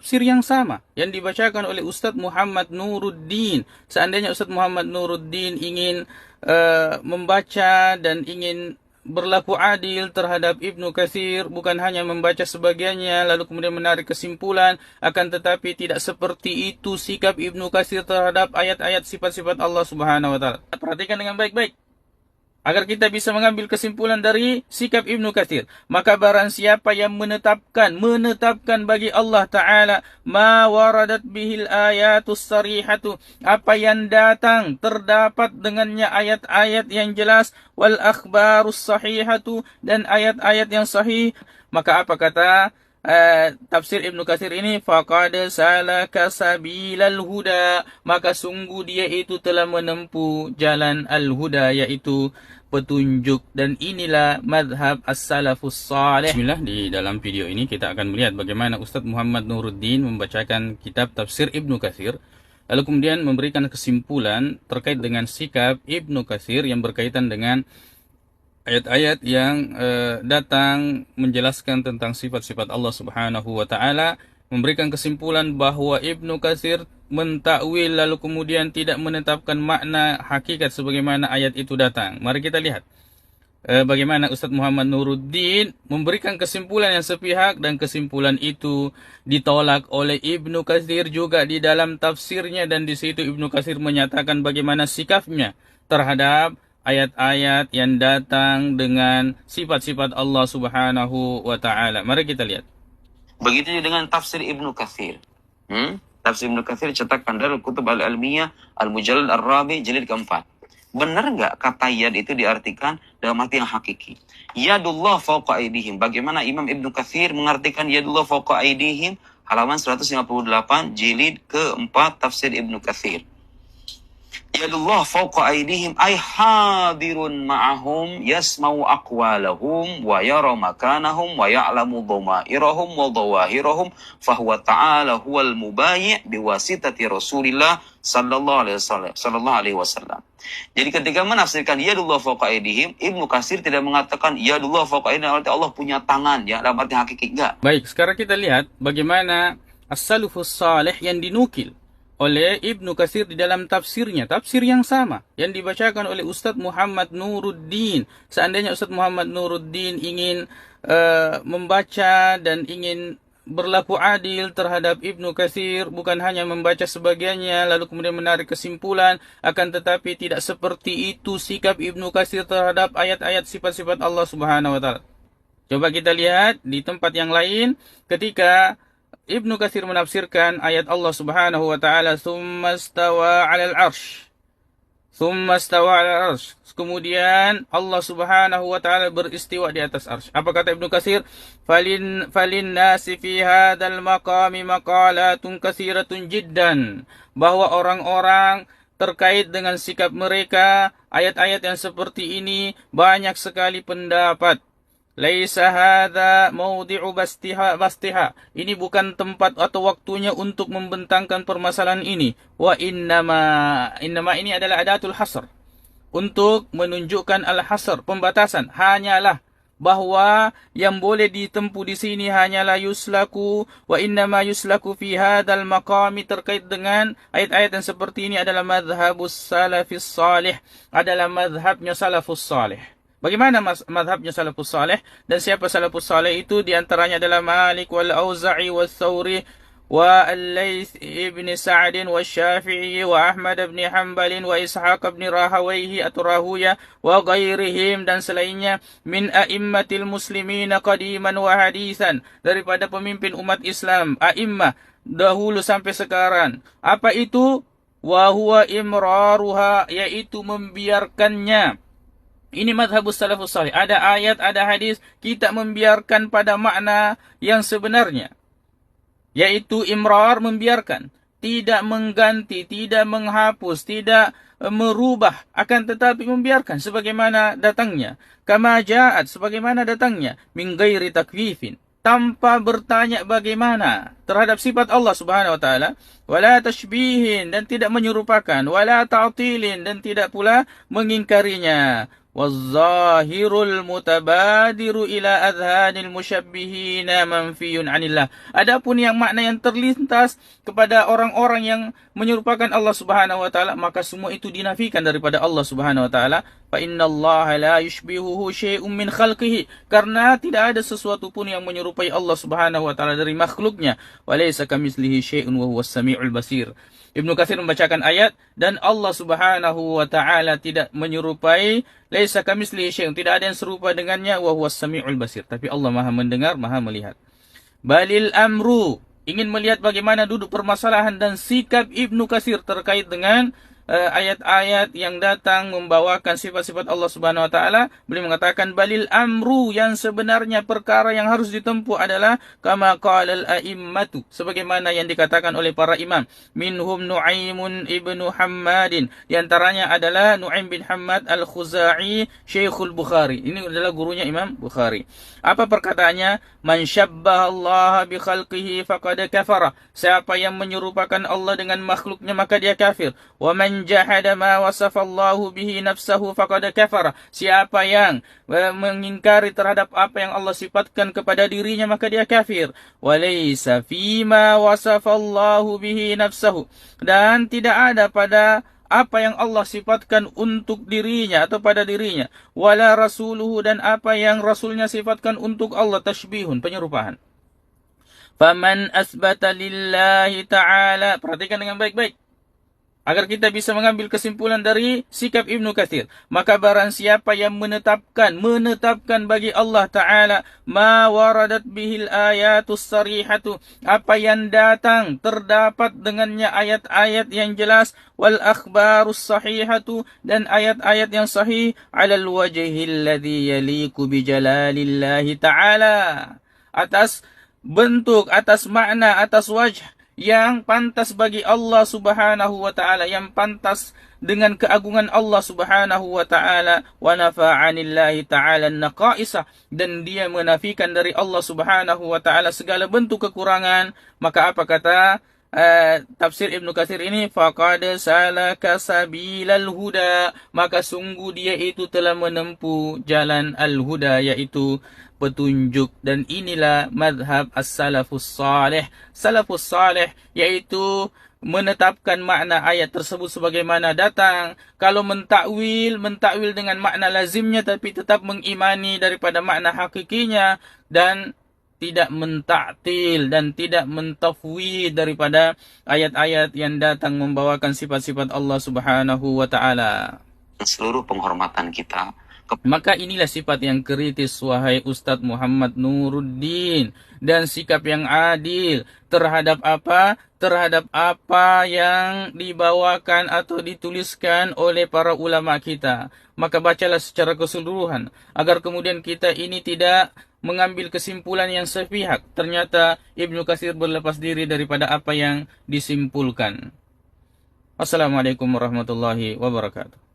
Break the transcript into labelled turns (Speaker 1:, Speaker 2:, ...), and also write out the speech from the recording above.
Speaker 1: tafsir yang sama yang dibacakan oleh Ustadz Muhammad Nuruddin. Seandainya Ustadz Muhammad Nuruddin ingin membaca dan ingin berlaku adil terhadap Ibnu Katsir, bukan hanya membaca sebagiannya lalu kemudian menarik kesimpulan, akan tetapi tidak seperti itu sikap Ibnu Katsir terhadap ayat-ayat sifat-sifat Allah Subhanahu wa taala. Perhatikan dengan baik-baik agar kita bisa mengambil kesimpulan dari sikap Ibnu Katsir. Maka barang siapa yang menetapkan bagi Allah Ta'ala ma waradat bihil ayatus sarihatu, apa yang datang terdapat dengannya ayat-ayat yang jelas, wal akhbarus sahihatu, dan ayat-ayat yang sahih. Maka apa kata tafsir Ibnu Katsir ini? Faqad salaka sabilal huda, maka sungguh dia itu telah menempuh jalan al-huda, yaitu petunjuk. Dan inilah madhab as-salafus salih. Bismillah, di dalam video ini kita akan melihat bagaimana Ustadz Muhammad Nuruddin membacakan kitab tafsir Ibnu Katsir, lalu kemudian memberikan kesimpulan terkait dengan sikap Ibnu Katsir yang berkaitan dengan ayat-ayat yang datang menjelaskan tentang sifat-sifat Allah Subhanahu wa taala, memberikan kesimpulan bahwa Ibnu Katsir mentakwil lalu kemudian tidak menetapkan makna hakikat sebagaimana ayat itu datang. Mari kita lihat bagaimana Ustadz Muhammad Nuruddin memberikan kesimpulan yang sepihak, dan kesimpulan itu ditolak oleh Ibnu Katsir juga di dalam tafsirnya, dan di situ Ibnu Katsir menyatakan bagaimana sikapnya terhadap ayat-ayat yang datang dengan sifat-sifat Allah Subhanahu wa taala. Mari kita lihat.
Speaker 2: Begitu juga dengan tafsir Ibnu Katsir. Tafsir Ibnu Katsir cetakan Darul Kutub Al-Ilmiyah Al-Mujallad Ar-Rabi jilid keempat. Benar nggak kata yad itu diartikan dalam arti yang hakiki? Yadullah fawqa aydihim. Bagaimana Imam Ibnu Katsir mengartikan yadullah fawqa aydihim? Halaman 158 jilid keempat tafsir Ibnu Katsir. Yadullah fawqa aydihim ay hadirun ma'ahum yasma'u aqwalahum wa yara makanahum wa ya'lamu dhamairahum wa dhawahirahum fahuwa ta'ala huwal mubayyi' biwasitati Rasulillah sallallahu alaihi wasallam. Jadi ketika menafsirkan yadullah fawqa aydihim, Ibnu Katsir tidak mengatakan yadullah fawqa aydihim arti Allah punya tangan ya dalam arti hakiki, enggak.
Speaker 1: Baik, sekarang kita lihat bagaimana as-salafus salih yang dinukil oleh Ibnu Katsir di dalam tafsirnya, tafsir yang sama yang dibacakan oleh Ustadz Muhammad Nuruddin. Seandainya Ustadz Muhammad Nuruddin ingin membaca dan ingin berlaku adil terhadap Ibnu Katsir, bukan hanya membaca sebagiannya lalu kemudian menarik kesimpulan, akan tetapi tidak seperti itu sikap Ibnu Katsir terhadap ayat-ayat sifat-sifat Allah Subhanahu wa taala. Coba kita lihat di tempat yang lain ketika Ibnu Katsir menafsirkan ayat Allah Subhanahu wa taala, "Tsumma stawa 'alal 'arsy." Tsumma stawa 'alal 'arsy. Kemudian Allah Subhanahu wa taala beristiwa di atas arsy. Apa kata Ibnu Katsir? Falin nasi fi hadzal maqami maqalatun katsiratun jiddan. Bahwa orang-orang terkait dengan sikap mereka, ayat-ayat yang seperti ini banyak sekali pendapat. Laisa hadza mawdi'u bastiha. Ini bukan tempat atau waktunya untuk membentangkan permasalahan ini. Wa innama ini adalah adatul hasr. Untuk menunjukkan al-hasr, pembatasan. Hanyalah bahwa yang boleh ditempuh di sini hanyalah yuslaku, wa innama yuslaku fi hadzal maqami, terkait dengan ayat-ayat yang seperti ini adalah madhhabus salafis salih, adalah madhabnya salafus salih. Bagaimana madhabnya salafus salih? Dan siapa salafus salih itu? Di antaranya adalah Malik wal Auza'i wal Thawri wa Al-Layth ibn Sa'd wa Syafi'i wa Ahmad ibn Hanbal wa Ishaq ibn Rahawayhi atau Rahuya wa ghairihim, dan selainnya min a'immatil muslimin qadiman wa hadisan, daripada pemimpin umat Islam, a'immah dahulu sampai sekarang. Apa itu? Wa huwa imraruha, yaitu membiarkannya. Ini madhabus salafus salih. Ada ayat, ada hadis, kita membiarkan pada makna yang sebenarnya, yaitu imrar, membiarkan, tidak mengganti, tidak menghapus, tidak merubah, akan tetapi membiarkan sebagaimana datangnya. Kama ja'at, sebagaimana datangnya, min ghairi takwifin, tanpa bertanya bagaimana terhadap sifat Allah Subhanahu wa taala, wala tashbihin, dan tidak menyerupakan, wala ta'tilin, dan tidak pula mengingkarinya, waz-zahirul mutabadiru ila adhanil musyabbihina manfiyun anillah. Adapun yang makna yang terlintas kepada orang-orang yang menyerupakan Allah Subhanahu wa taala, maka semua itu dinafikan daripada Allah Subhanahu wa taala. Fa innallaha la yushbihuhu syai'un min khalqihi, karena tidak ada sesuatu pun yang menyerupai Allah Subhanahu wa taala dari makhluknya. Wa laysa kamitslihi syai'un wa huwas samiul basir. Ibnu Katsir membacakan ayat, dan Allah Subhanahu wa taala tidak menyerupai, laisa kamitslihi syai'un, tidak ada yang serupa dengannya, wa huwas samiul basir, tapi Allah Maha mendengar, Maha melihat. Balil amru, ingin melihat bagaimana duduk permasalahan dan sikap Ibnu Katsir terkait dengan ayat-ayat yang datang membawakan sifat-sifat Allah Subhanahu wa taala. Beliau mengatakan balil amru, yang sebenarnya perkara yang harus ditempuh adalah kama qalal a'immatu, sebagaimana yang dikatakan oleh para imam. Minhum Nu'aimun ibnu Hammadin, di antaranya adalah Nu'aim bin Hammad al-Khuzai Syekhul Bukhari. Ini adalah gurunya Imam Bukhari. Apa perkataannya? Man syabbaha Allah bi khalqihi faqad kafara, siapa yang menyerupakan Allah dengan makhluknya maka dia kafir. Wa man jahada ma wasafallahu bihi nafsahu faqad kafara, siapa yang mengingkari terhadap apa yang Allah sifatkan kepada dirinya maka dia kafir. Wa laysa fima wasafallahu bihi nafsahu, dan tidak ada pada apa yang Allah sifatkan untuk dirinya atau pada dirinya, wala rasuluhu, dan apa yang rasulnya sifatkan untuk Allah, tashbihun, penyerupaan. Faman asbata lillahi ta'ala, perhatikan dengan baik-baik agar kita bisa mengambil kesimpulan dari sikap Ibnu Katsir. Maka barang siapa yang menetapkan bagi Allah Ta'ala ma waradat bihil ayatus sarihatu, apa yang datang terdapat dengannya ayat-ayat yang jelas, wal akhbarus sahihatu, dan ayat-ayat yang sahih, alal wajhil ladzi yaliku bijalalillahi Ta'ala, atas bentuk, atas makna, atas wajh yang pantas bagi Allah Subhanahu wa taala, yang pantas dengan keagungan Allah Subhanahu wa taala. Wa nafa'anillahi ta'ala naqaisah, dan dia menafikan dari Allah Subhanahu wa taala segala bentuk kekurangan. Maka apa kata tafsir Ibnu Katsir ini? Faqad salaka sabilal huda, maka sungguh dia itu telah menempuh jalan al-huda, yaitu petunjuk. Dan inilah madhab as-salafus salih. Salafus salih yaitu menetapkan makna ayat tersebut sebagaimana datang. Kalau mentakwil dengan makna lazimnya, tapi tetap mengimani daripada makna hakikinya, dan tidak mentaktil dan tidak mentafwid daripada ayat-ayat yang datang membawakan sifat-sifat Allah Subhanahu wa taala.
Speaker 2: Seluruh penghormatan kita,
Speaker 1: maka inilah sifat yang kritis, wahai Ustadz Muhammad Nuruddin, dan sikap yang adil terhadap apa? Terhadap apa yang dibawakan atau dituliskan oleh para ulama kita. Maka bacalah secara keseluruhan, agar kemudian kita ini tidak mengambil kesimpulan yang sepihak. Ternyata Ibnu Katsir berlepas diri daripada apa yang disimpulkan. Assalamualaikum warahmatullahi wabarakatuh.